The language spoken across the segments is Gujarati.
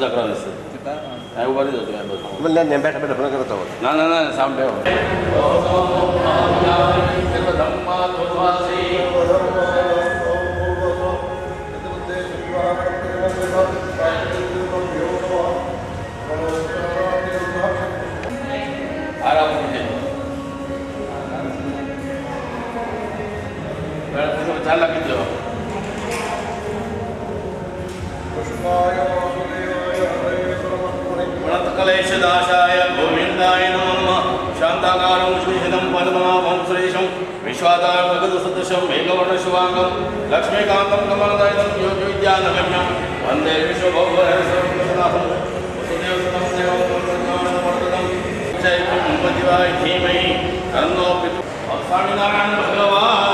પૂજા કરવાની છે. હા ઉભા રહી જતો બધું. મને બેઠા બેઠા ભલે કરતો હોય. ના ના ના સામે બેહો. ચાલ લાગી દો. कलेशदाशाय गोविंदाय नमः शांताकारं श्रीहितं पद्मनाभं श्रीशं विश्वाधारं जगदसदृशं मेघवर्णशुभांगं लक्ष्मीकान्तं कमलदयनं योगविद्यानगम्यं वन्दे विश्वभवनाथं वसुदेवसुतं देवं वर्धनं जयकुम्भदिवाय धीमहि तन्नो पितुः स्वामिनारायण भगवान्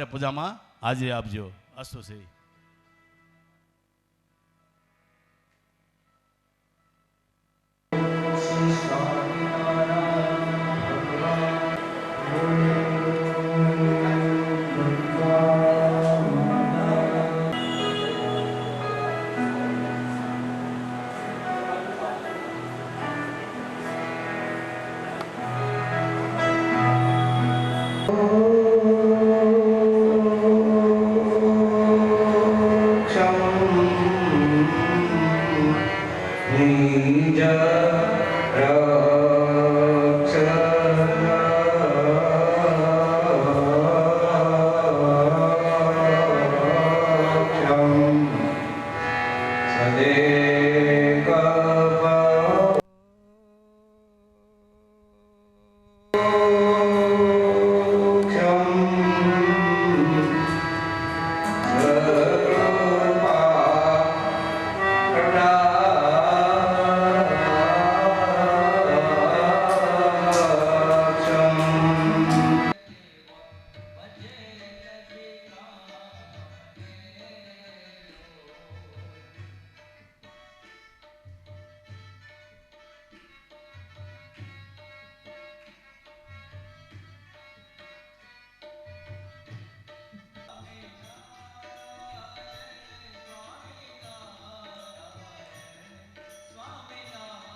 પૂજામાં હાજરી આપજો. અસ્તુ શ્રી.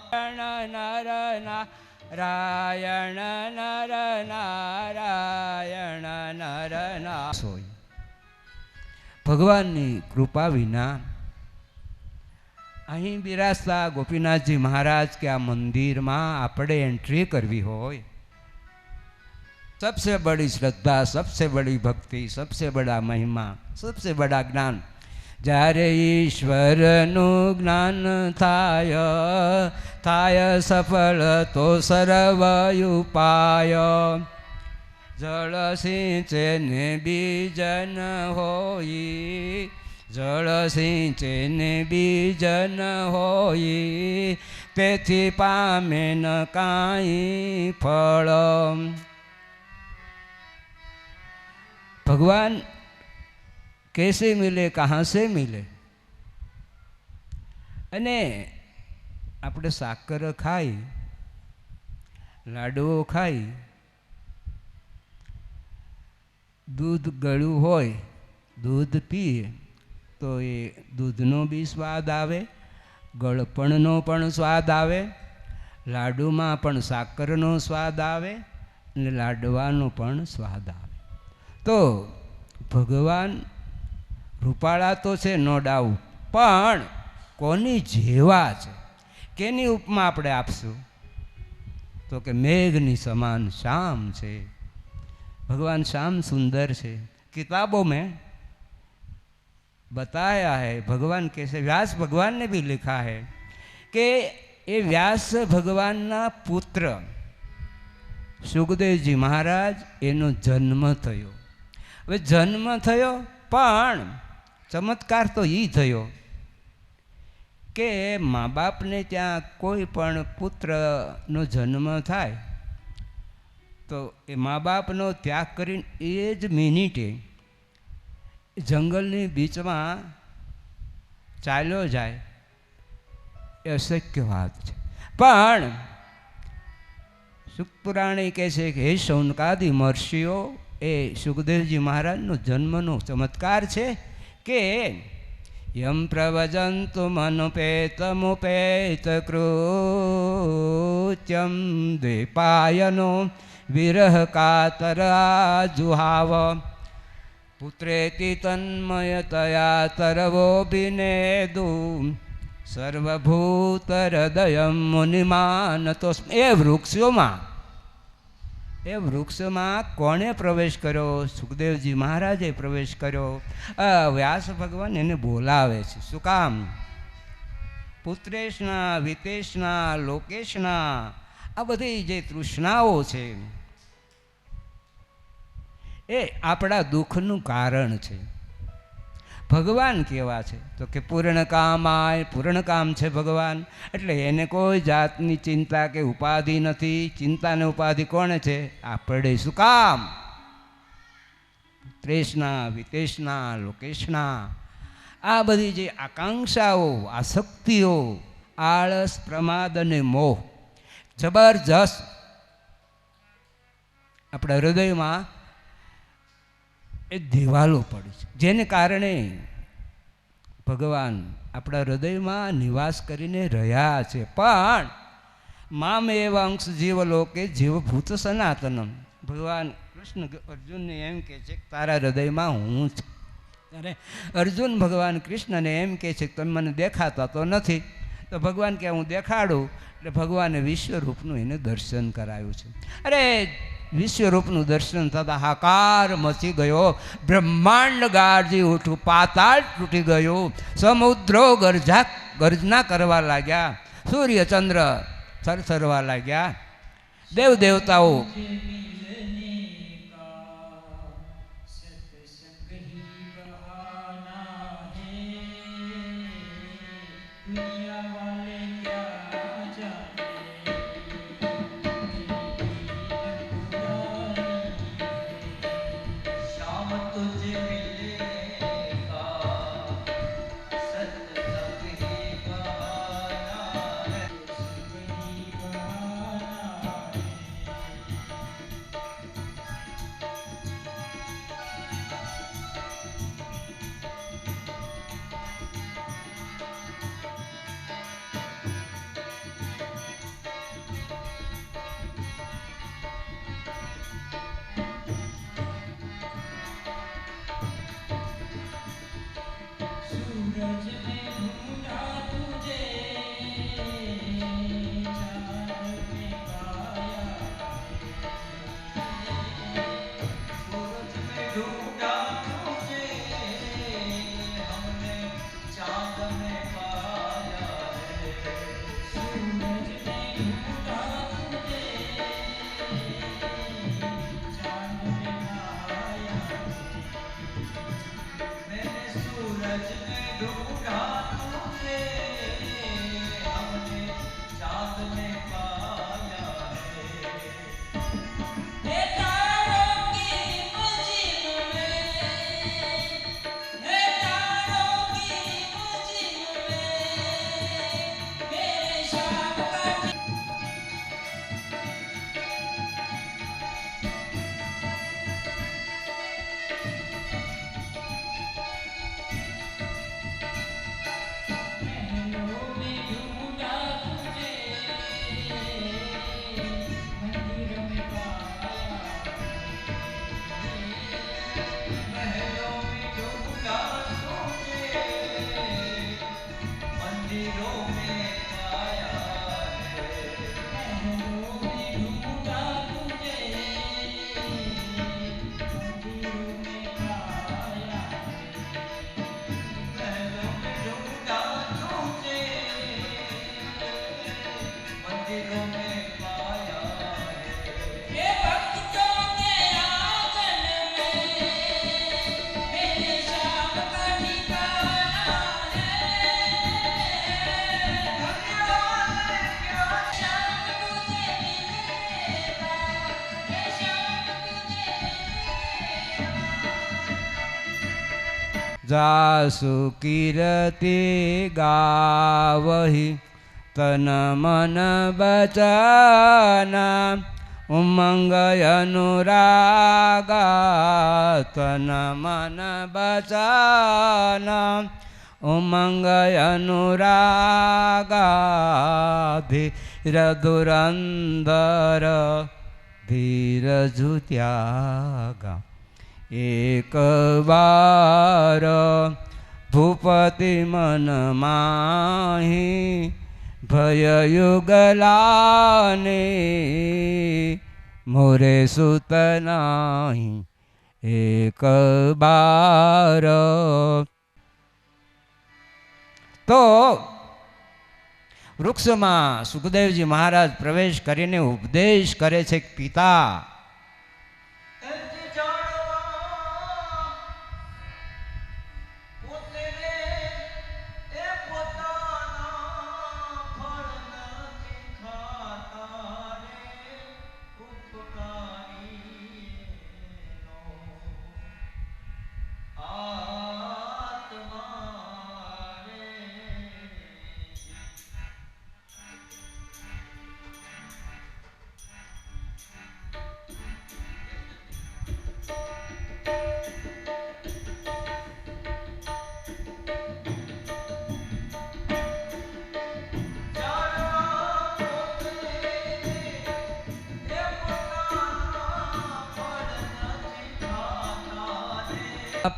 નર નારાયણ નર નારાયણ નર સોય ભગવાનની કૃપા વિના અહીં બિરાજતા ગોપીનાથજી મહારાજ કે આ મંદિરમાં આપણે એન્ટ્રી કરવી હોય सबसे बड़ी श्रद्धा, सबसे बड़ी भक्ति, सबसे बड़ा महिमा, सबसे बड़ा જ્ઞાન. જ્યારે ઈશ્વરનું જ્ઞાન થાય થાય સફળ તો સર્વ ઉપાય. જળ સિંચે ને બીજ ન હોય, જળ સિંચે ને બીજ ન હોય, તેથી પામે ન કાંઈ ફળ. भगवान कैसे मिले, कहाँ से मिले? અને આપણે સાકર ખાઈ, લાડુઓ ખાઈ, દૂધ ગળ્યું હોય, દૂધ પીએ તો એ દૂધનો બી સ્વાદ આવે, ગળપણનો પણ સ્વાદ આવે, લાડુમાં પણ સાકરનો સ્વાદ આવે અને લાડવાનો પણ સ્વાદ આવે. તો ભગવાન રૂપાળા તો છે નો ડાઉટ, પણ કોની જેવા છે? કેની ઉપમા આપણે આપશું? તો કે મેઘની સમાન श्याम છે. भगवान श्याम सुंदर છે. किताबों में बताया है, भगवान कैसे, व्यास भगवान ने भी लिखा है कि ये व्यास भगवान ना पुत्र સુખદેવજી મહારાજ એનો જન્મ થયો. હવે જન્મ થયો પણ ચમત્કાર તો એ થયો કે મા બાપને ત્યાં કોઈ પણ પુત્રનો જન્મ થાય તો એ મા બાપનો ત્યાગ કરીને એ જ મિનિટે જંગલની બીચમાં ચાલ્યો જાય એ અશક્ય વાત છે. પણ સુખપુરાણી કહે છે કે હે શૌનકાદિ મહર્ષિઓ, એ સુખદેવજી મહારાજનો જન્મનો ચમત્કાર છે કે યમ પ્રવજંતુ મનુપેતમુપેત કૃત્યમ દ્વિપાયનો વિરહ કાતરા જુહાવ પુત્રેતિ તન્મયતયા તરવોભિનેદુ સર્વભૂત હૃદય મુનિમાનતો. એ વૃક્ષમાં કોણે પ્રવેશ કર્યો? સુખદેવજી મહારાજે પ્રવેશ કર્યો. વ્યાસ ભગવાન એને બોલાવે છે. શું કામ? પુત્રેશના, વિતેશના, લોકેશના, આ બધી જે તૃષ્ણાઓ છે એ આપણા દુઃખનું કારણ છે. ભગવાન કેવા છે? તો કે પૂર્ણકામાય, પૂર્ણકામ છે ભગવાન. એટલે એને કોઈ જાતની ચિંતા કે ઉપાધિ નથી. ચિંતા ને ઉપાધિ કોણે છે? આપણે. શું કામ? ત્રેષના, વિતેષના, લોકેશના, આ બધી જે આકાંક્ષાઓ, આસક્તિઓ, આળસ, પ્રમાદ અને મોહ જબરજસ્ત આપણા હૃદયમાં એ દિવાલો પડી છે, જેને કારણે ભગવાન આપણા હૃદયમાં નિવાસ કરીને રહ્યા છે. પણ મામ એવ અંશ જીવલોકે જીવભૂત સનાતનમ. ભગવાન કૃષ્ણ અર્જુનને એમ કહે છે કે તારા હૃદયમાં હું છું. ત્યારે અર્જુન ભગવાન કૃષ્ણને એમ કહે છે કે તમે મને દેખાતા તો નથી. તો ભગવાન કે હું દેખાડું. એટલે ભગવાને વિશ્વરૂપનું એને દર્શન કરાયું છે. અરે વિશ્વરૂપનું દર્શન થતાં હાકાર મચી ગયો, બ્રહ્માંડ ગાજી ઉઠું, પાતાળ તૂટી ગયું, સમુદ્રો ગર્જના કરવા લાગ્યા, સૂર્ય ચંદ્ર થરથરવા લાગ્યા, દેવ દેવતાઓ જાસુ કીર્તિ ગાવહી તન મન બચના ઉમંગ અનુરાગા તન મન બચના ઉમંગ અનુરાગા ધીર ધુરંધર ધીરજુ ત્યાગા એક વાર ભૂપતિ મન માહી ભય યુગલાને મોરે સુત નાહી એક બાર. તો વૃક્ષમાં સુખદેવજી મહારાજ પ્રવેશ કરીને ઉપદેશ કરે છે કે પિતા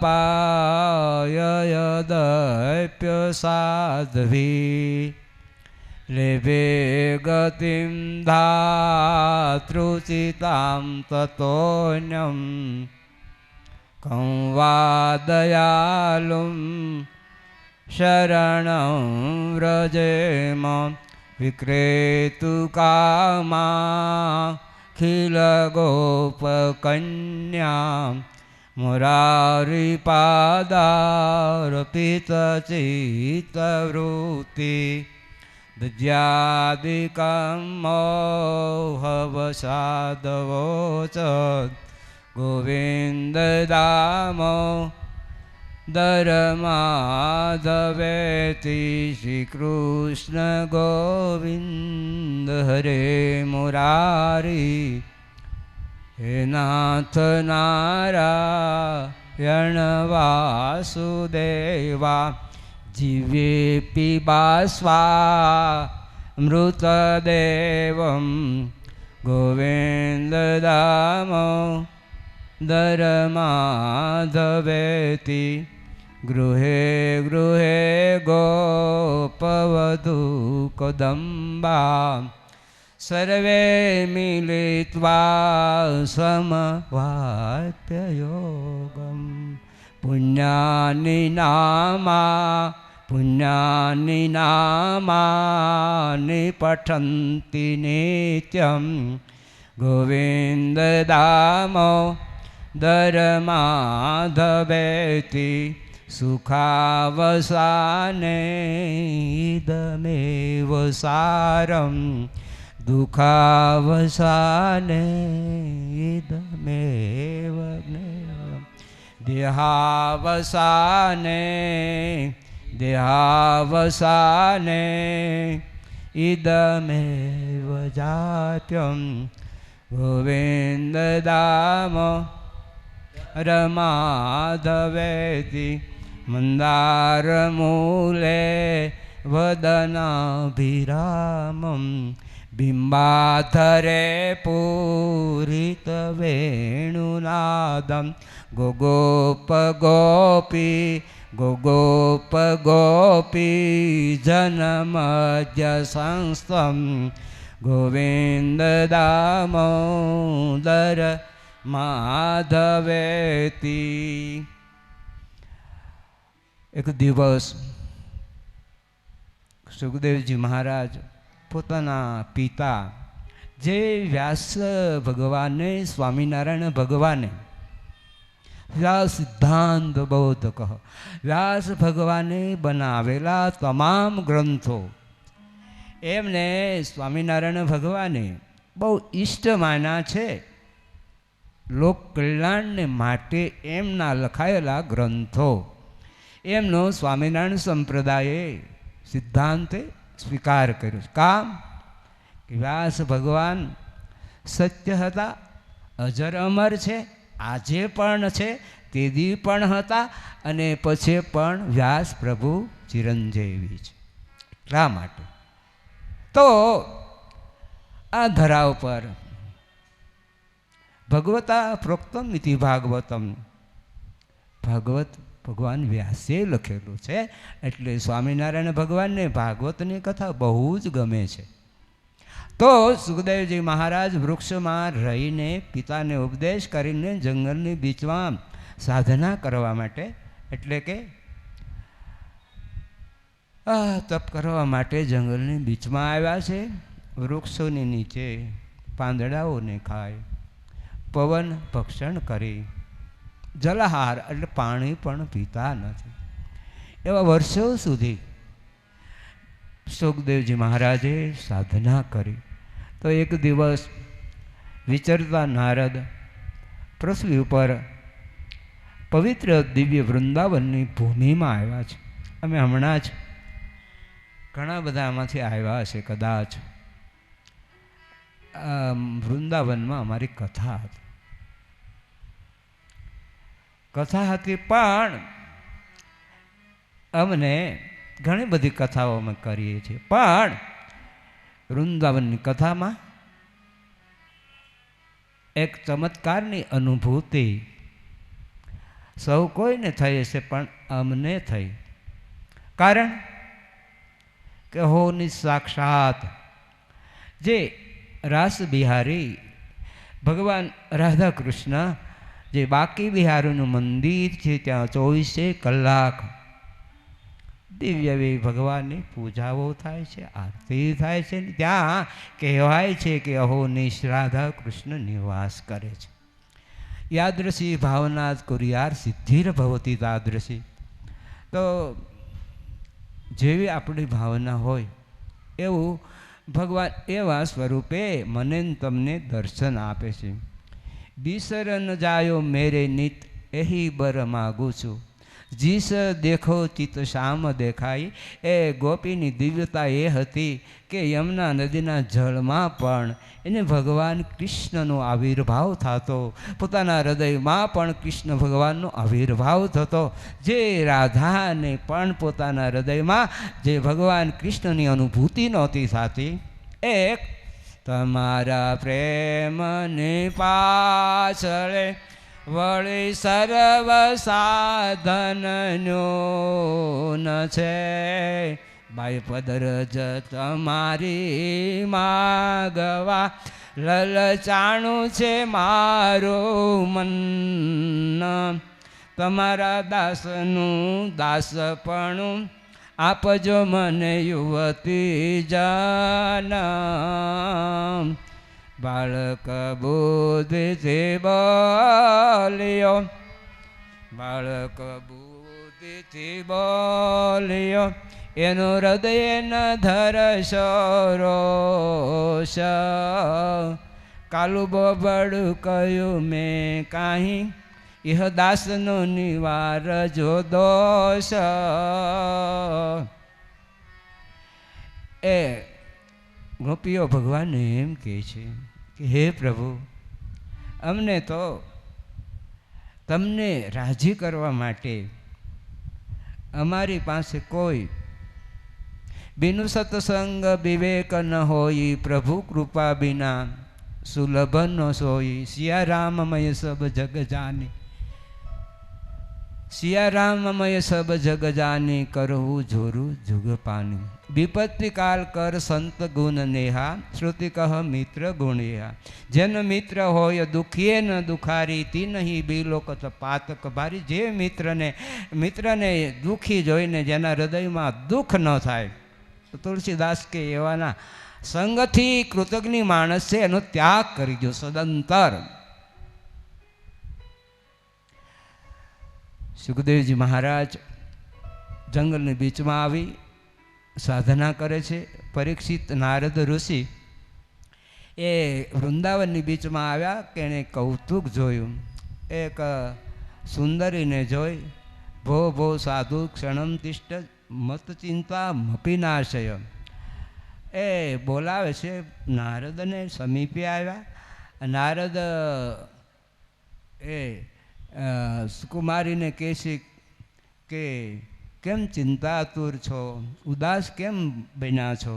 પાય દૈપ્ય સાધ્વી લેભે ગતિમ ધાતૃચિતામ તતોન્યમ કં વા દયાલું શરણં વ્રજેમ વિક્રેતુ કામા ખિલ ગોપકન્યા મુરારિપાદાર્પિત ચિત્તવૃત્તિ દજ્યાદિકં મોહવસાદવોચ ગોવિંદ દામો દરમાધવેતિ શ્રી કૃષ્ણ ગોવિંદ હરે મુરારી હે નાથ નારાયણ વાસુદેવા જીવે પીબાસ્વા મૃતદેવમ ગોવિંદ દામો દરમાધવેતિ ગૃહે ગૃહે ગોપવધૂ કદંબા સર્વે મિલિત્વા સમવાપ્યયોગમ પુણ્યાની નામાની પઠંતિ નિત્યમ ગોવિંદ દામો દરમાધવેતિ સુખાવસાને ઇદમેવ સારમ દુઃખાવસાને ઇદમેવ દેહાવસાને ઇદમેવ જાત્યમ ગોવિંદ દામો રમાધવેતિ મંદારમૂલે વદનાભિરામમ બિંબાધરે પૂરિત વેણુનાદમ ગોગોપ ગોપી જનમજ્ય સંસ્થમ ગોવિંદ દામોદર માધવેતી. એક દિવસ સુખદેવજી મહારાજ પોતાના પિતા જે વ્યાસ ભગવાને સ્વામિનારાયણ ભગવાને વ્યાસ સિદ્ધાંત બૌદ્ધ કહો વ્યાસ ભગવાને બનાવેલા તમામ ગ્રંથો એમને સ્વામિનારાયણ ભગવાને બહુ ઈષ્ટ માન્યા છે. લોક કલ્યાણને માટે એમના લખાયેલા ગ્રંથો એમનો સ્વામિનારાયણ સંપ્રદાયે સિદ્ધાંતે સ્વીકાર કર્યો. કામ કે વ્યાસ ભગવાન સત્ય હતા, અજર અમર છે, આજે પણ છે, તેદી પણ હતા અને પછી પણ વ્યાસ પ્રભુ ચિરંજીવી છે. એટલા માટે તો આ ધરા ઉપર ભગવતા પ્રોક્તમ ઇતિ ભાગવતમ, ભાગવત ભગવાન વ્યાસે લખેલું છે. એટલે સ્વામિનારાયણ ભગવાનને ભાગવતની કથા બહુ જ ગમે છે. તો સુખદેવજી મહારાજ વૃક્ષમાં રહીને પિતાને ઉપદેશ કરીને જંગલની બીચમાં સાધના કરવા માટે, એટલે કે તપ કરવા માટે જંગલની બીચમાં આવ્યા છે. વૃક્ષોની નીચે પાંદડાઓને ખાય, પવન ભક્ષણ કરી, જલહાર એટલે પાણી પણ પીતા નથી. એવા વર્ષો સુધી સુખદેવજી મહારાજે સાધના કરી. તો એક દિવસ વિચરતા નારદ પૃથ્વી ઉપર પવિત્ર દિવ્ય વૃંદાવનની ભૂમિમાં આવ્યા છે. અમે હમણાં જ ઘણા બધા આમાંથી આવ્યા હશે કદાચ. વૃંદાવનમાં અમારી કથા હતી પણ અમને ઘણી બધી કથાઓ અમે કરીએ છીએ, પણ વૃંદાવનની કથામાં એક ચમત્કારની અનુભૂતિ સૌ કોઈને થઈ હશે, પણ અમને થઈ. કારણ કે હોની સાક્ષાત જે રાસ બિહારી ભગવાન રાધા કૃષ્ણ, જે બાકી બિહારીનું મંદિર છે, ત્યાં 24 કલાક દિવ્ય ભગવાનની પૂજાઓ થાય છે, આરતી થાય છે. ત્યાં કહેવાય છે કે અહોનિશ રાધા કૃષ્ણ નિવાસ કરે છે. યાદૃશી ભાવના કુરિયાર સિદ્ધિર ભવતી તાદૃશી. તો જેવી આપણી ભાવના હોય એવું ભગવાન એવા સ્વરૂપે મને તમને દર્શન આપે છે. બિસર ન જાયો મેરે નિત એહી બર માગું છું, જીસ દેખો ચિત્ત શામ દેખાઈ. એ ગોપીની દિવ્યતા એ હતી કે યમુના નદીના જળમાં પણ એને ભગવાન કૃષ્ણનો આવિર્ભાવ થતો, પોતાના હૃદયમાં પણ કૃષ્ણ ભગવાનનો આવિર્ભાવ થતો. જે રાધાને પણ પોતાના હૃદયમાં જે ભગવાન કૃષ્ણની અનુભૂતિ નહોતી થતી, એક તમારા પ્રેમની પાછળ વળી સર્વ સાધનનો ન છે, બાઈ પદરજ તમારી માગવા લલચાણું છે મારું મન. તમારા દાસનું દાસપણું આપજો મને યુવતી જન. બાળક બુદ્ધિથી બોલ્યો, બાળક બુદ્ધિથી બોલ્યો, એનું હૃદય ન ધરશો રોષ. કાલું બોબડું કહ્યું મેં કાંઈ, ઇહ દાસનો નિવાર જો દોષ. એ ગોપીઓ ભગવાનને એમ કહે છે કે હે પ્રભુ, અમને તો તમને રાજી કરવા માટે અમારી પાસે કોઈ બિનુ સત્સંગ વિવેક ન હોય, પ્રભુ કૃપા બિના સુલભ ન સોઈ. સિયા રામમય સબ જગ જાની, સિયા રામમય સબ જગ જાની, કરવું જોરું જુગ પાની. વિપત્તિ કાલ કર સંત ગુણ નેહા, શ્રુતિ કહ મિત્ર ગુણેહા. જેન મિત્ર હોય દુખીએ ન દુખારી, તી નહીં બિલોકત પાતક ભારી. જે મિત્રને દુઃખી જોઈને જેના હૃદયમાં દુઃખ ન થાય, તો તુલસીદાસ કે એવાના સંગથી કૃતજ્ઞ માણસ છે, એનો ત્યાગ કરી દો સદંતર. સુખદેવજી મહારાજ જંગલની બીચમાં આવી સાધના કરે છે. પરીક્ષિત નારદ ઋષિ એ વૃંદાવનની બીચમાં આવ્યા કે એને કૌતુક જોયું. એક સુંદરીને જોઈ ભો ભો સાધુ ક્ષણમ તિષ્ઠ મત ચિંતા મપીનાશય. એ બોલાવે છે નારદને, સમીપે આવ્યા. નારદ એ સુકુમારીને કહે છે કે કેમ ચિંતાતુર છો, ઉદાસ કેમ બન્યા છો?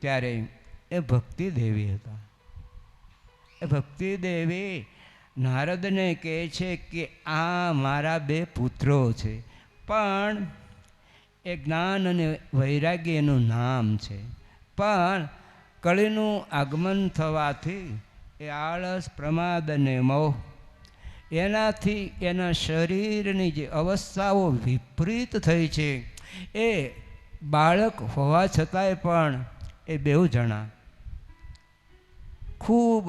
ત્યારે એ ભક્તિ દેવી હતા. એ ભક્તિ દેવી નારદને કહે છે કે આ મારા 2 પુત્રો છે, પણ એ જ્ઞાન અને વૈરાગ્ય એનું નામ છે. પણ કળીનું આગમન થવાથી એ આળસ, પ્રમાદ અને મોહ, એનાથી એના શરીરની જે અવસ્થાઓ વિપરીત થઈ છે, એ બાળક હોવા છતાંય પણ એ 2 જણા ખૂબ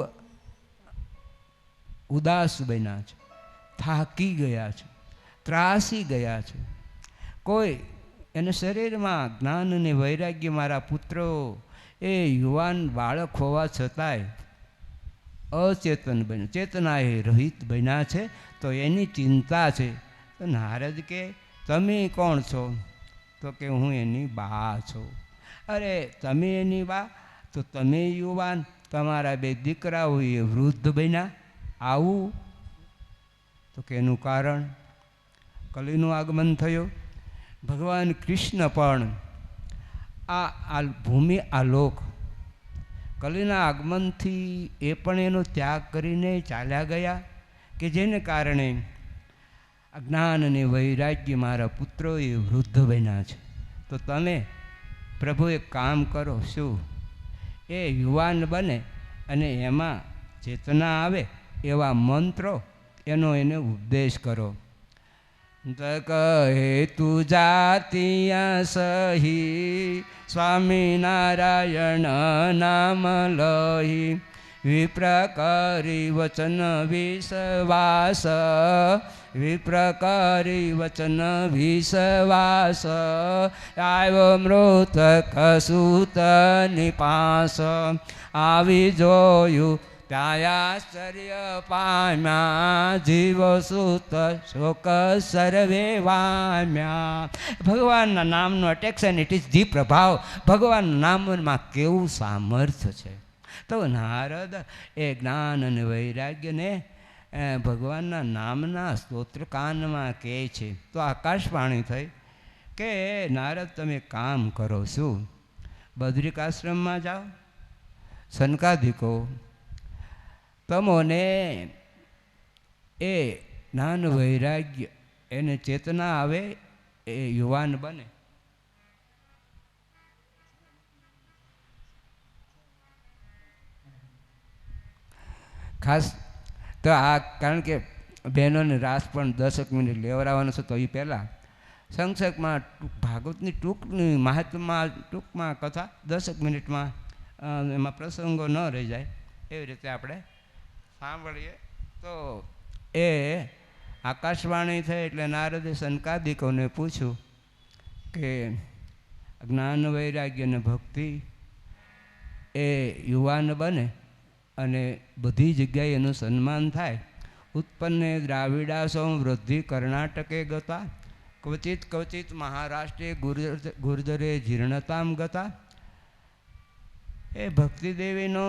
ઉદાસ બન્યા છે, થાકી ગયા છે, ત્રાસી ગયા છે. કોઈ એના શરીરમાં જ્ઞાન અને વૈરાગ્ય, મારા પુત્રો એ યુવાન બાળક હોવા છતાંય અચેતન બન્યા, ચેતનાએ રહિત બન્યા છે. તો એની ચિંતા છે. તો નારદ કે તમે કોણ છો? તો કે હું એની બા છું. અરે તમે એની બા? તો તમે યુવાન, તમારા 2 દીકરાઓ એ વૃદ્ધ બન્યા, આવું? તો કે એનું કારણ કલીનું આગમન થયું. ભગવાન કૃષ્ણ પણ આ ભૂમિ આલોક કલીના આગમનથી એ પણ એનો ત્યાગ કરીને ચાલ્યા ગયા, કે જેને કારણે જ્ઞાન અને વૈરાગ્ય મારા પુત્રો એ વૃદ્ધ બન્યા છે. તો તમે પ્રભુ એક કામ કરો, શું? એ યુવાન બને અને એમાં ચેતના આવે એવા મંત્રો એનો એને ઉપદેશ કરો. કહે તું જાતિયા સહી સ્વામિનારાયણ નામ લહી, વિપ્રકારી વચન વિશ્વાસ, વિપ્રકારી વચન વિશ્વાસ, આવ્યો મૃતક સૂત નિપાસ, આવી જોયું ત્યાં આશ્ચર્ય પામ્યા, જીવ સૂત શોક સર્વે વામ્યા. ભગવાનના નામનો અટેક્શન, ઇટ ઇઝ ધી પ્રભાવ. ભગવાનના નામમાં કેવું સામર્થ્ય છે. તો નારદ એ જ્ઞાન અને વૈરાગ્યને ભગવાનના નામના સ્તોત્ર કાનમાં કહે છે. તો આકાશવાણી થઈ કે નારદ તમે કામ કરો, શું? બદ્રિકાશ્રમમાં જાઓ, સનકાદિકો તમોને એ જ્ઞાન વૈરાગ્ય એને ચેતના આવે, એ યુવાન બને. ખાસ તો આ કારણ કે બહેનોને રાસ પણ 10 મિનિટ લેવડાવવાનો છે, તો એ પહેલાં સંક્ષેપમાં ભાગવતની ટૂંકની મહાત્મા ટૂંકમાં કથા 10 મિનિટમાં એમાં પ્રસંગો ન રહી જાય એવી રીતે આપણે સાંભળીએ. તો એ આકાશવાણી થઈ એટલે નારદે સનકાદિકોને પૂછ્યું કે જ્ઞાન વૈરાગ્ય અને ભક્તિ એ યુવાન બને અને બધી જગ્યાએ એનું સન્માન થાય. ઉત્પન્ને દ્રાવિડાસૌ વૃદ્ધિ કર્ણાટકે ગતા, ક્વચિત ક્વચિત મહારાષ્ટ્રે ગુર્જરે જીર્ણતામ ગતા. એ ભક્તિદેવીનો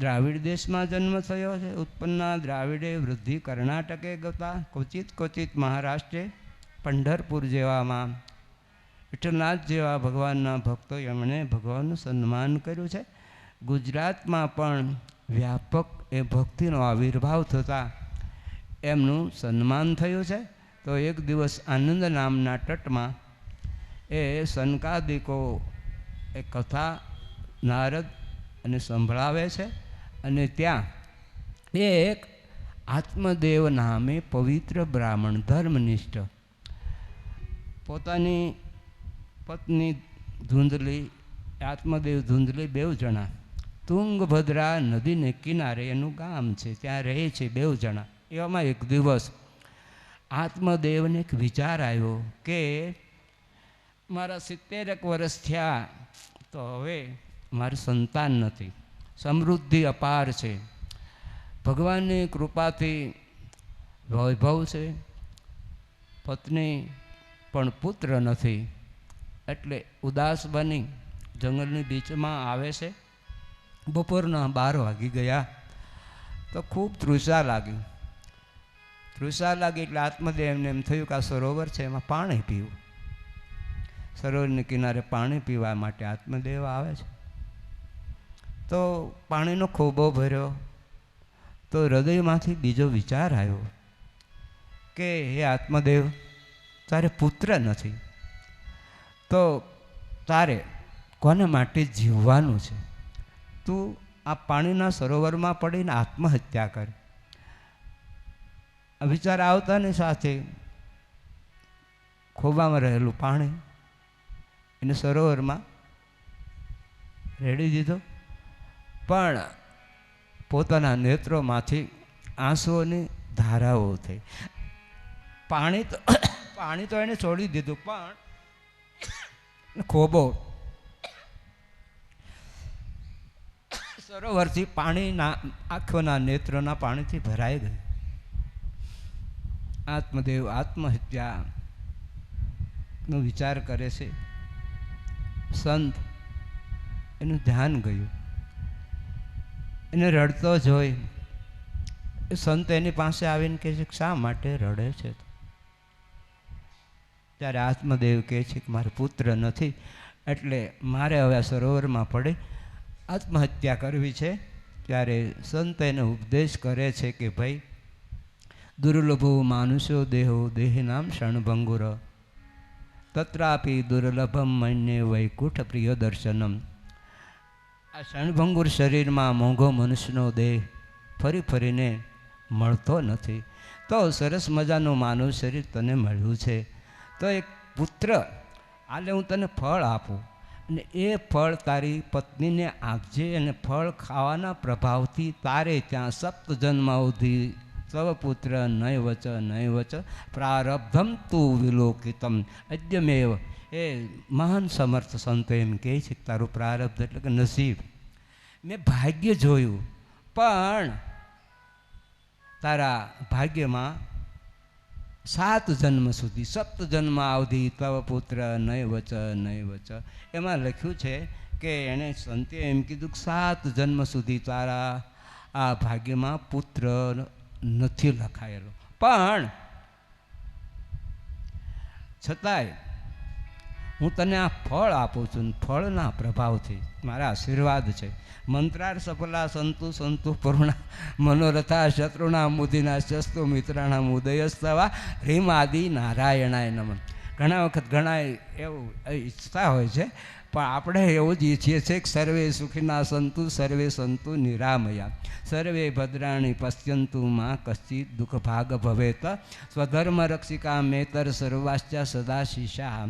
દ્રાવિડ દેશમાં જન્મ થયો છે. ઉત્પન્ના દ્રાવિડે વૃદ્ધિ કર્ણાટકે ગતા, ક્વચિત ક્વચિત મહારાષ્ટ્રે, પંઢરપુર જેવામાં વિઠ્ઠલનાથ જેવા ભગવાનના ભક્તો એમણે ભગવાનનું સન્માન કર્યું છે. ગુજરાતમાં પણ વ્યાપક એ ભક્તિનો આવિર્ભાવ થતાં એમનું સન્માન થયું છે. તો એક દિવસ આનંદ નામના તટમાં એ સનકાદિકો એ કથા નારદ અને સંભળાવે છે. અને ત્યાં એક આત્મદેવ નામે પવિત્ર બ્રાહ્મણ, ધર્મનિષ્ઠ, પોતાની પત્ની ધૂંધલી, આત્મદેવ ધૂંધલી 2 જણા તુંગભદ્રા નદીને કિનારે એનું ગામ છે, ત્યાં રહે છે 2 જણા. એવામાં એક દિવસ આત્મદેવને એક વિચાર આવ્યો કે મારા 70 વર્ષ થયા, તો હવે મારું સંતાન નથી, સમૃદ્ધિ અપાર છે, ભગવાનની કૃપાથી વૈભવ છે, પત્ની પણ પુત્ર નથી, એટલે ઉદાસ બની જંગલની બીચમાં આવે છે. બપોરના 12 વાગી ગયા તો ખૂબ તૃષા લાગી. એટલે આત્મદેવને એમ થયું કે આ સરોવર છે, એમાં પાણી પીવું. સરોવરની કિનારે પાણી પીવા માટે આત્મદેવ આવે છે. તો પાણીનો ખોબો ભર્યો તો હૃદયમાંથી બીજો વિચાર આવ્યો કે હે આત્મદેવ, તારે પુત્ર નથી તો તારે કોને માટે જીવવાનું છે? તું આ પાણીના સરોવરમાં પડીને આત્મહત્યા કર. આ વિચાર આવતાની સાથે ખોબામાં રહેલું પાણી એને સરોવરમાં રેડી દીધો, પણ પોતાના નેત્રોમાંથી આંસુઓની ધારાઓ થઈ. પાણી તો એને છોડી દીધું, પણ ખોબો સરોવરથી પાણીના આંખોના નેત્રોના પાણીથી ભરાઈ ગયું. આત્મદેવ આત્મહત્યાનો વિચાર કરે છે. સંત એનું ધ્યાન ગયું, એને રડતો જોઈ એ સંત એની પાસે આવીને કહે છે, શા માટે રડે છે? ત્યારે આત્મદેવ કહે છે કે મારે પુત્ર નથી, એટલે મારે હવે આ સરોવરમાં પડી આત્મહત્યા કરવી છે. ત્યારે સંત એને ઉપદેશ કરે છે કે ભાઈ, દુર્લભો માનુષો દેહો દેહિનામ ક્ષણભંગુર તત્રાપી દુર્લભમ મન્ય વૈકુંઠ પ્રિય દર્શનમ. આ ક્ષણભંગુર શરીરમાં મોંઘો મનુષ્યનો દેહ ફરી ફરીને મળતો નથી. તો સરસ મજાનું માનવ શરીર તને મળ્યું છે, તો એક પુત્ર આલે હું તને ફળ આપું, અને એ ફળ તારી પત્નીને આપજે, અને ફળ ખાવાના પ્રભાવથી તારે ત્યાં 7 જન્મ સુધી તવ પુત્ર નૈવચ પ્રારબ્ધમ તું વિલોકિતમ અદ્યમેવ. એ મહાન સમર્થ સંતો એમ કહે છે કે તારું પ્રારબ્ધ એટલે કે નસીબ, મેં ભાગ્ય જોયું, પણ તારા ભાગ્યમાં 7 જન્મ સુધી 7 જન્મ અવધિ તવ પુત્ર નૈવચ. એમાં લખ્યું છે કે એણે સંતે એમ કીધું કે 7 જન્મ સુધી તારા આ ભાગ્યમાં પુત્ર નથી લખાયેલો, પણ છતાંય હું તને આ ફળ આપું છું. ફળના પ્રભાવથી મારા આશીર્વાદ છે. મંત્રાર સફલા સંતુ પૂર્ણા મનોરથા શત્રુના મુદિના શસ્તુ મિત્રાણા ઉદયસ્તવા રીમ આદિ નારાયણાય નમઃ. ઘણા વખત ઘણા એવું ઈચ્છતા હોય છે, પણ આપણે એવું જ ઈચ્છીએ છીએ કે સર્વે સુખીના સંતુ સર્વે સંતુ નિરામયા સર્વે ભદ્રાણી પશ્યંતુ માં કશ્ચિત દુઃખ ભાગ ભવેત સ્વધર્મ રક્ષિકા મેતર સર્વાશ્ચા સદા શિષા.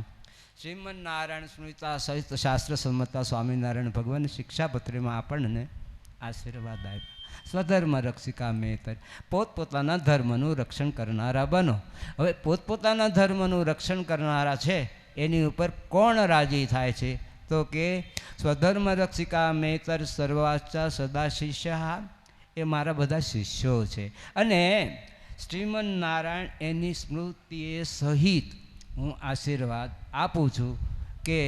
શ્રીમન નારાયણ સ્મૃતા સહિત શાસ્ત્ર સંમતા સ્વામિનારાયણ ભગવાન શિક્ષાપત્રીમાં આપણને આશીર્વાદ આપ્યા. સ્વધર્મ રક્ષિકા મેતર, પોતપોતાના ધર્મનું રક્ષણ કરનારા બનો. હવે પોતપોતાના ધર્મનું રક્ષણ કરનારા છે એની ઉપર કોણ રાજી થાય છે? તો કે સ્વધર્મ રક્ષિકા મેતર સર્વાશ્ચા સદા શિષ્ય, એ મારા બધા શિષ્યો છે. અને શ્રીમન નારાયણ એની સ્મૃતિએ સહિત હું આશીર્વાદ આપું છું કે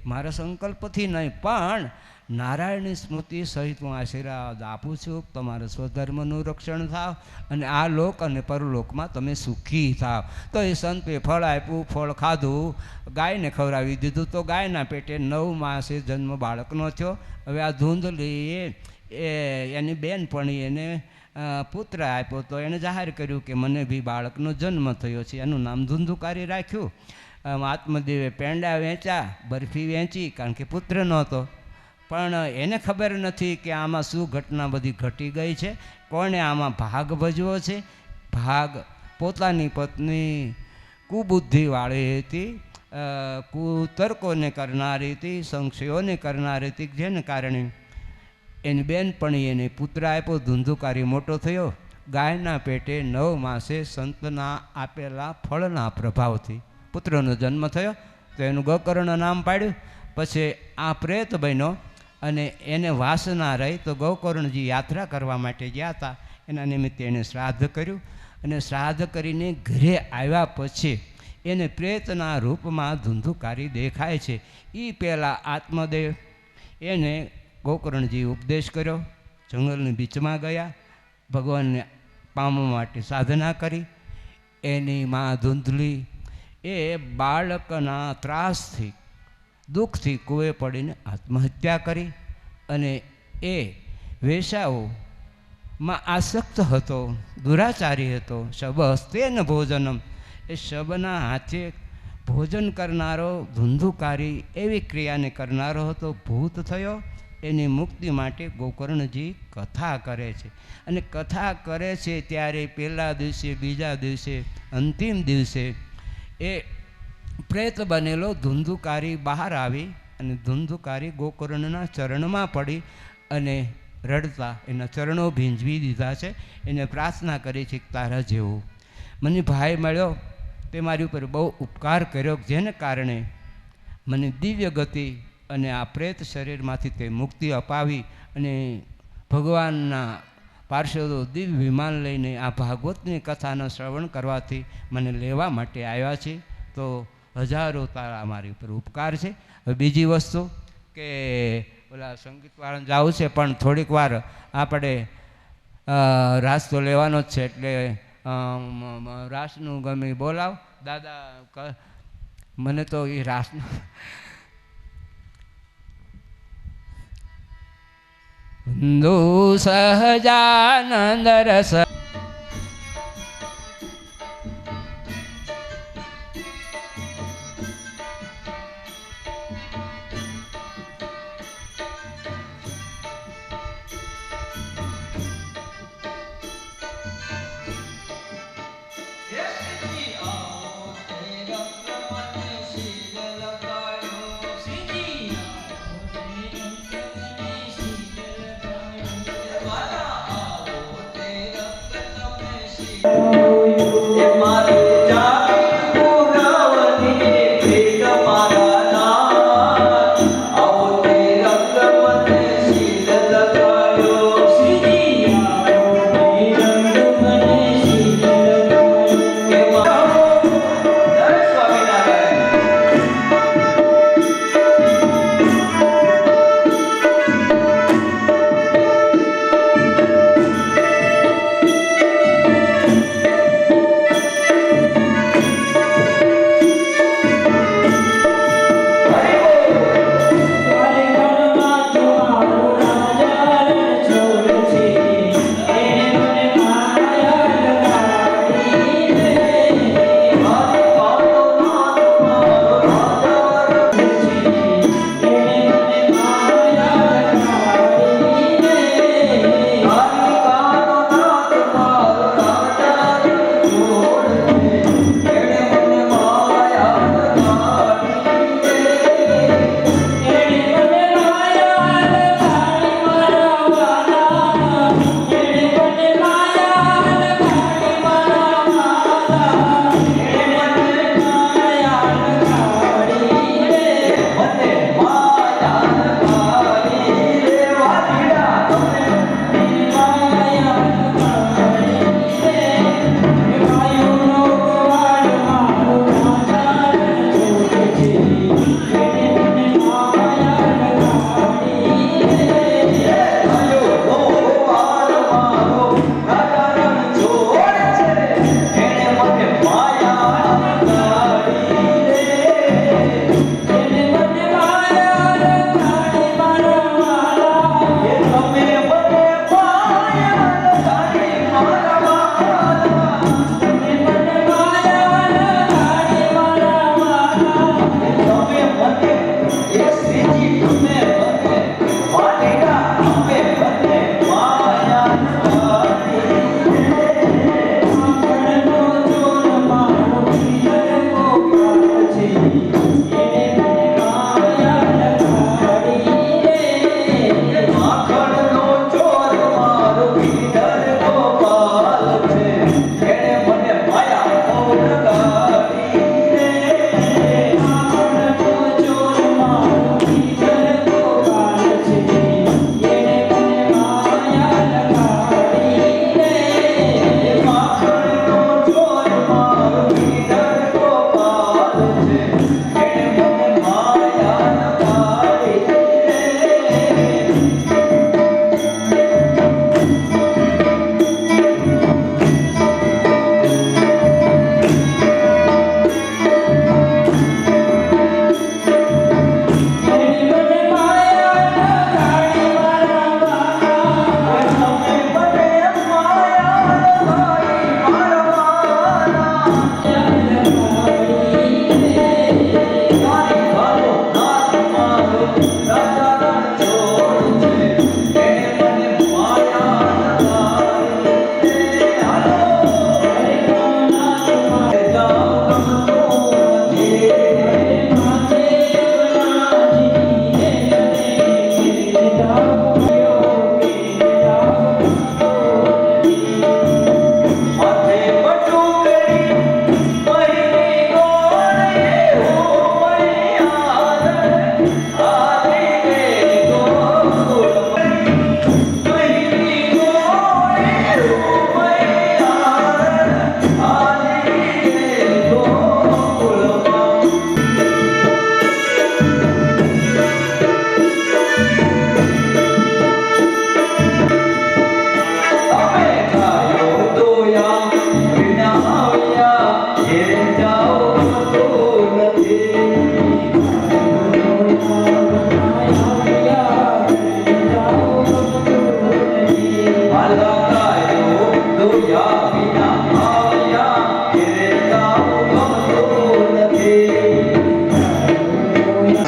મારા સંકલ્પથી નહીં, પણ નારાયણની સ્મૃતિ સહિત હું આશીર્વાદ આપું છું. તમારા સ્વધર્મનું રક્ષણ થાવ અને આ લોક અને પરલોકમાં તમે સુખી થાવ. તો એ સંતે ફળ આપ્યું, ફળ ખાધું, ગાયને ખવડાવી દીધું, તો ગાયના પેટે 9 માસે જન્મ બાળકનો થયો. હવે આ ધૂંધલી એની બેનપણી એને પુત્ર આપ્યો, તો એણે જાહેર કર્યું કે મને બી બાળકનો જન્મ થયો છે, એનું નામ ધુંધુકારી રાખ્યું. આત્મદેવે પેંડા વેચ્યા, બરફી વેચી, કારણ કે પુત્ર નહોતો. પણ એને ખબર નથી કે આમાં શું ઘટના બધી ઘટી ગઈ છે, કોણે આમાં ભાગ ભજવો છે. ભાગ પોતાની પત્ની કુબુદ્ધિવાળી હતી, કુતર્કોને કરનારી હતી, સંશયોને કરનારી હતી, જેને કારણે એની બેનપણી એને પુત્ર આપ્યો, ધુંધુકારી મોટો થયો. ગાયના પેટે 9 માસે સંતના આપેલા ફળના પ્રભાવથી પુત્રનો જન્મ થયો, તો એનું ગોકર્ણ નામ પાડ્યું. પછી આ પ્રેત બન્યો અને એને વાસના રહી, તો ગોકર્ણજી યાત્રા કરવા માટે ગયા હતા, એના નિમિત્તે એણે શ્રાદ્ધ કર્યું. અને શ્રાદ્ધ કરીને ઘરે આવ્યા પછી એને પ્રેતના રૂપમાં ધુંધુકારી દેખાય છે. એ પહેલાં આત્મદેવ એને ગોકર્ણજી ઉપદેશ કર્યો, જંગલની બીચમાં ગયા, ભગવાનને પામવા માટે સાધના કરી. એની માં ધૂંધલી એ બાળકના ત્રાસથી દુઃખથી કૂએ પડીને આત્મહત્યા કરી. અને એ વેશ્યાઓમાં આસક્ત હતો, દુરાચારી હતો. શબસ્તેન ભોજનમ, એ શબના હાથે ભોજન કરનારો ધુંધુકારી એવી ક્રિયાને કરનારો હતો. ભૂત થયો. એની મુક્તિ માટે ગોકર્ણજી કથા કરે છે. અને કથા કરે છે ત્યારે પહેલા દિવસે, બીજા દિવસે, અંતિમ દિવસે એ પ્રેત બનેલો ધુંધુકારી બહાર આવી અને ધુંધુકારી ગોકર્ણના ચરણમાં પડી અને રડતા એના ચરણો ભીંજવી દીધા છે. એને પ્રાર્થના કરી છે કે તારા જેવું મને ભાઈ મળ્યો, તે મારી ઉપર બહુ ઉપકાર કર્યો, જેને કારણે મને દિવ્ય ગતિ અને આ પ્રેત શરીરમાંથી તે મુક્તિ અપાવી. અને ભગવાનના પાર્ષદો દિવ્ય વિમાન લઈને આ ભાગવતની કથાનો શ્રવણ કરવાથી મને લેવા માટે આવ્યા છે. તો હજારો તારા મારી ઉપર ઉપકાર છે. હવે બીજી વસ્તુ કે ઓલા સંગીતવાળાને જવું છે, પણ થોડીક વાર આપણે રાસ તો લેવાનો જ છે, એટલે રાસનું ગમે બોલાવ દાદા. મને તો એ રાસનું સહજાનંદ રસ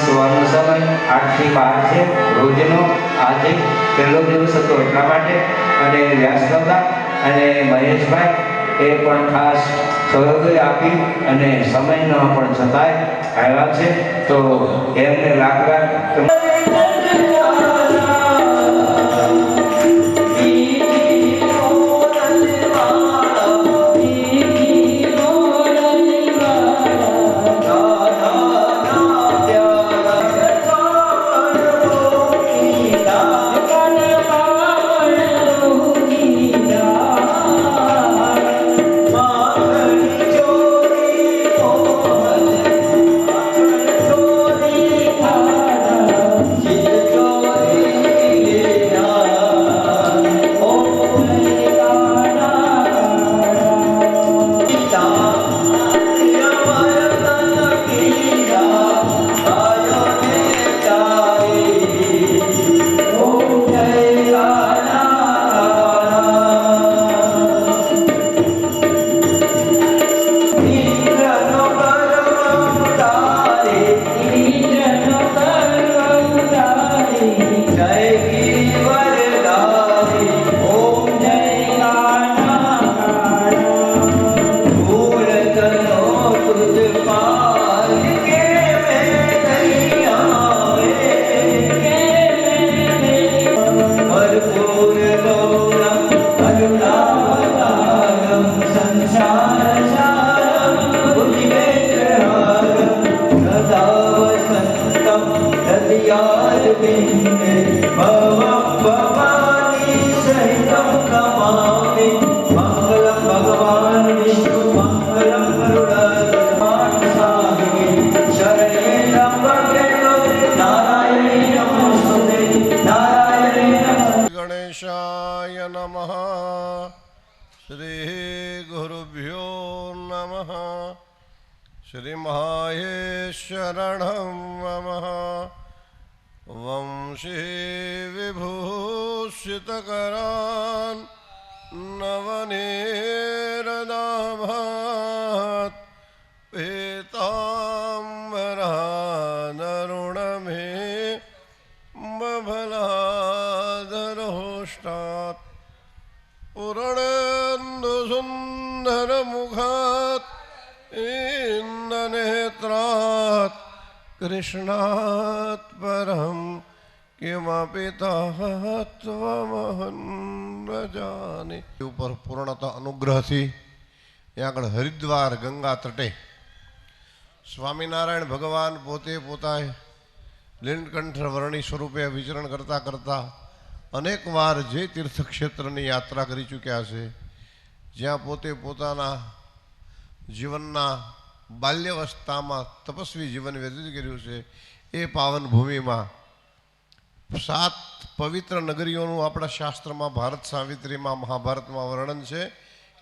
સુવાનો સમય 8 થી 12 છે રોજનો. આજે પહેલો દિવસ હતો એટલા માટે અને વ્યાસદાદા અને મહેશભાઈ એ પણ ખાસ સહયોગ આપી અને સમયનો પણ છતાંય આવ્યા છે, તો એમને લાખ ગણેશાય નમઃ. શ્રી ગુરુભ્યો નમઃ. શ્રી મહેશ્વરણં નમઃ. વંશી વિભૂષિતકરાન નવનીરદાભાત પીતાંબરાનરુણમે બભલાદરોષ્ટાત પૂર્ણેન્દુસુંદરમુખાત ઇન્દ્રનેત્રાત કૃષ્ણાત પરમ કિમપી તત્વમહં ન જાને. ઉપર પૂર્ણતા અનુગ્રહથી ત્યાં આગળ હરિદ્વાર ગંગા તટે સ્વામિનારાયણ ભગવાન પોતે પોતાએ લીલકંઠ વર્ણી સ્વરૂપે વિચરણ કરતાં કરતાં અનેક વાર જે તીર્થક્ષેત્રની યાત્રા કરી ચૂક્યા છે, જ્યાં પોતે પોતાના જીવનના બાલ્યાવસ્થામાં તપસ્વી જીવન વ્યતીત કર્યું છે, એ પાવન ભૂમિમાં 7 પવિત્ર નગરીઓનું આપણા શાસ્ત્રમાં ભારત સાવિત્રીમાં મહાભારતમાં વર્ણન છે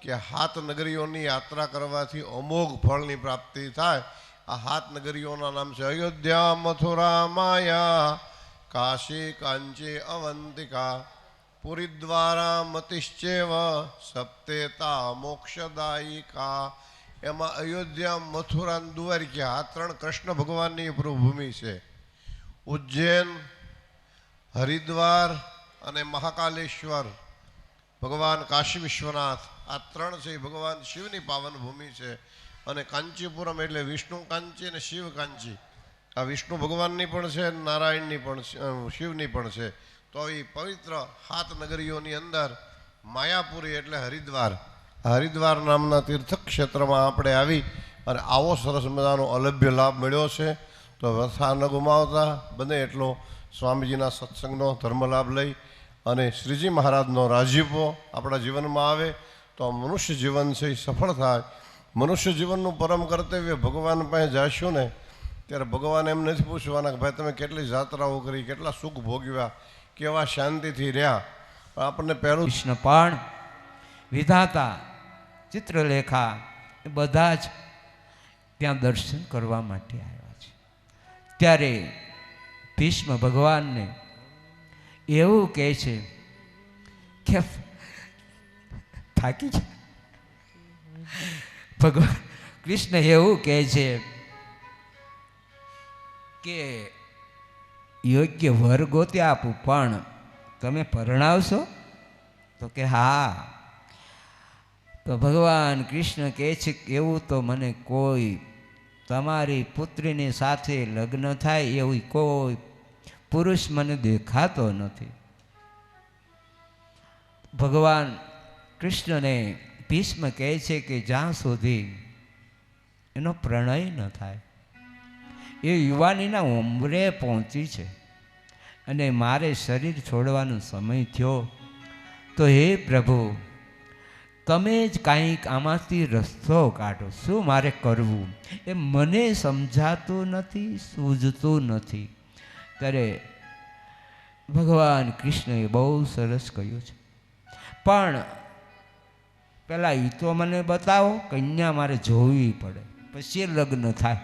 કે 7 નગરીઓની યાત્રા કરવાથી અમોઘ ફળની પ્રાપ્તિ થાય. આ 7 નગરીઓના નામ છે અયોધ્યા, મથુરા, માયા, કાશી, કાંચી, અવંતિકા, પુરીદ્વારા, મતિશ્ચેવ, સપ્તેતા મોક્ષદાયિકા. એમાં અયોધ્યા, મથુરા, દ્વારિકા આ 3 કૃષ્ણ ભગવાનની પ્રભુભૂમિ છે. ઉજ્જૈન, હરિદ્વાર અને મહાકાલેશ્વર ભગવાન કાશી વિશ્વનાથ આ 3 છે ભગવાન શિવની પાવન ભૂમિ છે. અને કાંચીપુરમ એટલે વિષ્ણુ કાંચી અને શિવ કાંચી, આ વિષ્ણુ ભગવાનની પણ છે, નારાયણની પણ, શિવની પણ છે. તો એ પવિત્ર 7 નગરીઓની અંદર માયાપુરી એટલે હરિદ્વાર, હરિદ્વાર નામના તીર્થક્ષેત્રમાં આપણે આવી અને આવો સરસ મજાનો અલભ્ય લાભ મળ્યો છે. તો વ્યથા ન ગુમાવતા બને એટલો સ્વામીજીના સત્સંગનો ધર્મ લાભ લઈ અને શ્રીજી મહારાજનો રાજીપો આપણા જીવનમાં આવે તો મનુષ્ય જીવન છે એ સફળ થાય. મનુષ્ય જીવનનું પરમ કર્તવ્ય ભગવાન પાસે જઈશું ને ત્યારે ભગવાન એમ નથી પૂછવાના કે ભાઈ તમે કેટલી જાત્રાઓ કરી, કેટલા સુખ ભોગવ્યા, કેવા શાંતિથી રહ્યા. આપણને પહેલું કૃષ્ણ પણ વિધાતા, ચિત્રલેખા એ બધા જ ત્યાં દર્શન કરવા માટે આવ્યા છે. ત્યારે ભીષ્મ ભગવાનને એવું કહે છે કે થાકી જાય. ભગવાન કૃષ્ણ એવું કહે છે કે યોગ્ય વર ગોતી આપું, પણ તમે પરણાવશો? તો કે હા. તો ભગવાન કૃષ્ણ કહે છે કે એવું તો મને કોઈ તમારી પુત્રીની સાથે લગ્ન થાય એવું કોઈ પુરુષ મને દેખાતો નથી. ભગવાન કૃષ્ણને ભીષ્મ કહે છે કે જ્યાં સુધી એનો પ્રણય ન થાય, એ યુવાનીના ઉંમરે પહોંચી છે અને મારે શરીર છોડવાનો સમય થયો, તો હે પ્રભુ તમે જ કાંઈક આમાંથી રસ્તો કાઢો. શું મારે કરવું એ મને સમજાતું નથી, સૂઝતું નથી. ત્યારે ભગવાન કૃષ્ણએ બહુ સરસ કહ્યું છે, પણ પહેલાં એ તો મને બતાવો, કન્યા મારે જોવી પડે, પછી લગ્ન થાય.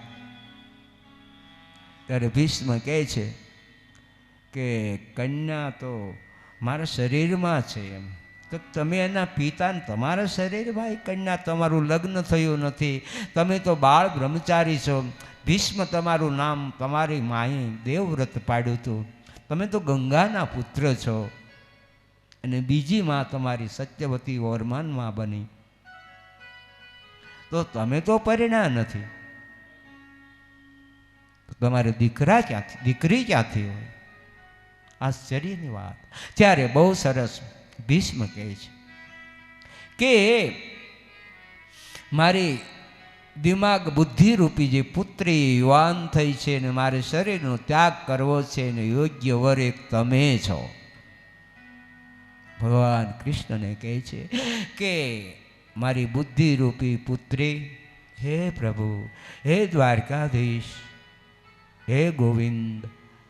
ત્યારે ભીષ્મ કહે છે કે કન્યા તો મારા શરીરમાં છે. એમ તો તમે એના પિતાને તમારા શરીરમાં એ કન્યા, તમારું લગ્ન થયું નથી, તમે તો બાળ બ્રહ્મચારી છો. ભીષ્મ તમારું નામ તમારી માએ દેવવ્રત પાડ્યું હતું, તમે તો ગંગાના પુત્ર છો, અને બીજી માં તમારી સત્યવતી વર્માનમાં બની, તો તમે તો પરિણા નથી, તમારે દીકરી ક્યાંથી હોય? આશ્ચર્યની વાત. ત્યારે બહુ સરસ ભીષ્મ કહે છે કે મારી દિમાગ બુદ્ધિરૂપી જે પુત્રી યુવાન થઈ છે ને મારે શરીરનો ત્યાગ કરવો છે ને યોગ્ય વર એક તમે છો. ભગવાન કૃષ્ણને કહે છે કે મારી બુદ્ધિરૂપી પુત્રી, હે પ્રભુ, હે દ્વારકાધીશ, હે ગોવિંદ,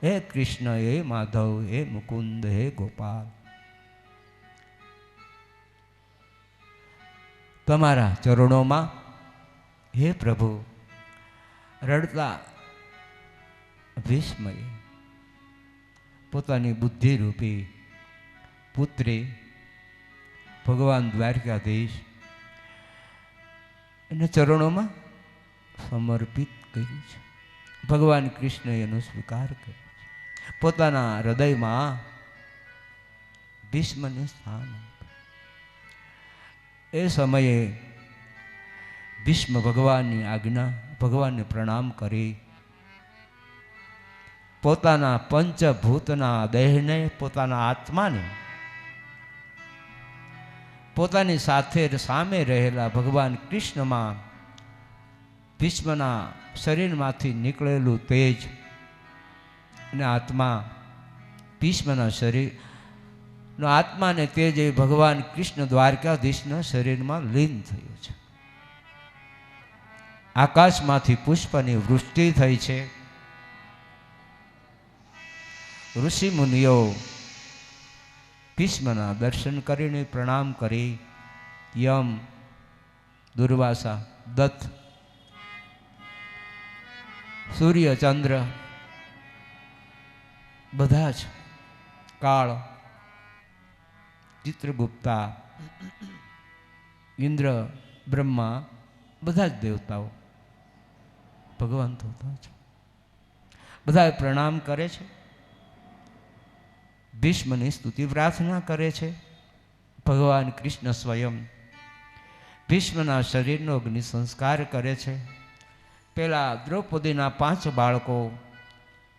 હે કૃષ્ણ, હે માધવ, હે મુકુંદ, હે ગોપાલ, તમારા ચરણોમાં હે પ્રભુ. રડતા ભીષ્મએ પોતાની બુદ્ધિરૂપી પુત્રી ભગવાન દ્વારકાધીશ એના ચરણોમાં સમર્પિત કર્યું છે. ભગવાન કૃષ્ણએ એનો સ્વીકાર કર્યો છે. પોતાના હૃદયમાં ભીષ્મને સ્થાન આપ્યું. એ સમયે ભીષ્મ ભગવાનની આજ્ઞા, ભગવાનને પ્રણામ કરી પોતાના પંચભૂતના દેહને, પોતાના આત્માને પોતાની સાથે સામે રહેલા ભગવાન કૃષ્ણમાં ભીષ્મના શરીરમાંથી નીકળેલું તેજ અને આત્મા, ભીષ્મના શરીરનો આત્મા ને તેજ એ ભગવાન કૃષ્ણ દ્વારકાધીશના શરીરમાં લીન થયું છે. આકાશમાંથી પુષ્પની વૃષ્ટિ થઈ છે. ઋષિ મુનિઓ ભીષ્મના દર્શન કરીને પ્રણામ કરી, યમ, દુર્વાસા, દત્ત, સૂર્ય, ચંદ્ર, બધા જ, કાળ, ચિત્રગુપ્તા, ઇન્દ્ર, બ્રહ્મા, બધા જ દેવતાઓ ભગવાન તો છે, બધા પ્રણામ કરે છે, ભીષ્મની સ્તુતિ પ્રાર્થના કરે છે. ભગવાન કૃષ્ણ સ્વયં ભીષ્મના શરીરનો અગ્નિ સંસ્કાર કરે છે. પેલા દ્રૌપદીના 5 બાળકો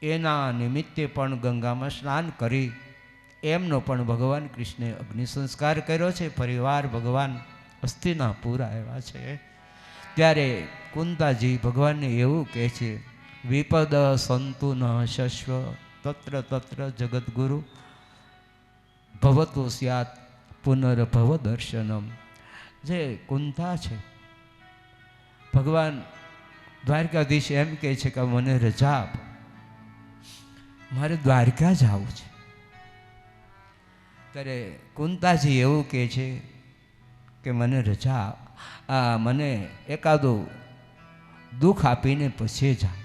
એના નિમિત્તે પણ ગંગામાં સ્નાન કરી એમનો પણ ભગવાન કૃષ્ણે અગ્નિ સંસ્કાર કર્યો છે. પરિવાર ભગવાન હસ્તિનાપુર આવ્યા છે. ત્યારે કુંતાજી ભગવાનને એવું કહે છે, વિપદ સંતુ ન શશ્વ તત્ર તત્ર જગદગુરુ ભવતો સ્યાત પુનર્ભવ દર્શનમ. જે કુંતા છે, ભગવાન દ્વારકાધીશ એમ કહે છે કે મને રજા આપો, મારે દ્વારકા જવું છે. ત્યારે કુંતાજી એવું કહે છે કે મને રજા, મને એકાદો દુઃખ આપીને પછી જા.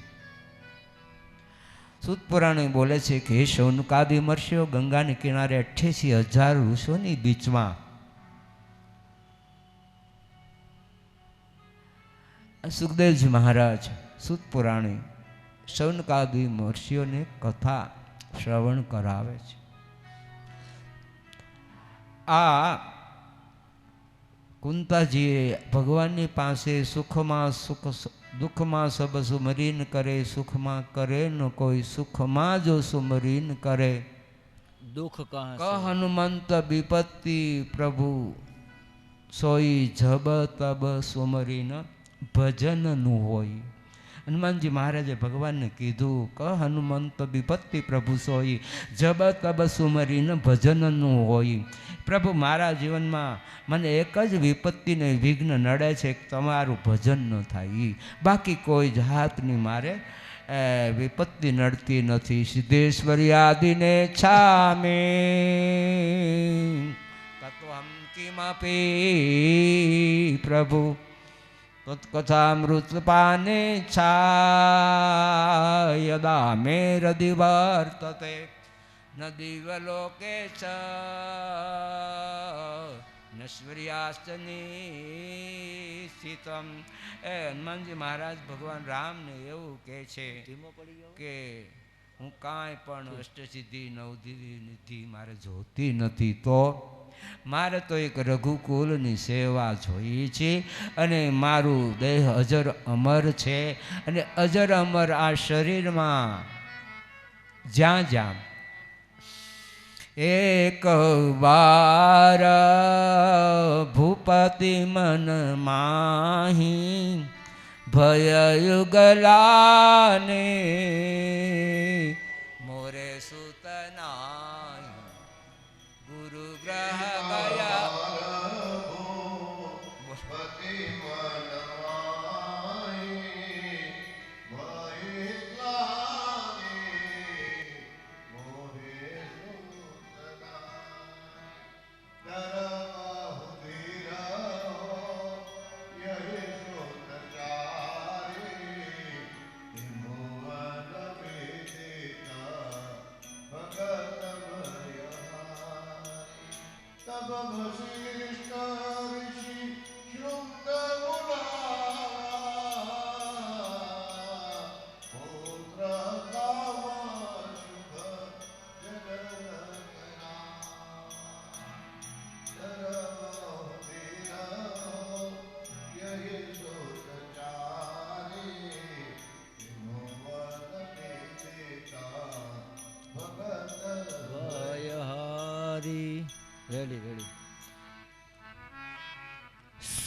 સૂત પુરાણ બોલે છે કે હે શૌનકાદી મર્ષ્યો, ગંગાને કિનારે 88,000 ઋષોની બીચમાં સુખદેવજી મહારાજ સૂત પુરાણી શૌનકાદી મહર્ષિઓને કથા શ્રવણ કરાવે છે. આ કુંતાજીએ ભગવાનની પાસે સુખમાં સુખ દુઃખમાં સબ સુમરીન કરે, સુખમાં કરે ન કોઈ, સુખમાં જો સુમરીન કરે. दुख कहाँ ક હનુમંત વિપત્તિ પ્રભુ સોઈ જબ તબ સુમરીન ભજનનું હોય. હનુમાનજી મહારાજે ભગવાનને કીધું ક હનુમંત વિપત્તિ પ્રભુ સોઈ જબ તબ સુમરીન ભજનનું હોય. પ્રભુ મારા જીવનમાં મને એક જ વિપત્તિને વિઘ્ન નડે છે કે તમારું ભજન ન થાય, બાકી કોઈ જાતની મારે વિપત્તિ નડતી નથી. સિદ્ધેશ્વરી આદિને છામે તત્વમ કિમપી પ્રભુ તત્કથામૃત પાને છાયદા મેર દિવર્તતે ન દિવલોકે ચ નશ્વર્યાસ્તની સ્થિતમ. એ હનુમાનજી મહારાજ ભગવાન રામને એવું કહે છે કે હું કાંઈ પણ અષ્ટસિદ્ધિ નવનિધિ મારે જોતી નથી, તો મારે તો એક રઘુકુલની સેવા જોઈએ છે અને મારું દેહ અજર અમર છે અને અજર અમર આ શરીરમાં જ્યાં જ્યાં એક વાર ભૂપતિ મન માહી ભય યુગલાને મોરે સુતના ગુરુ ગ્રહ ગયા.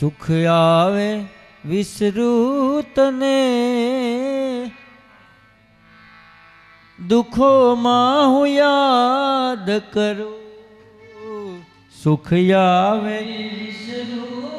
સુખ આવે વિસરું તને, દુઃખોમાં હું યાદ કરું. સુખ આવે વિસરું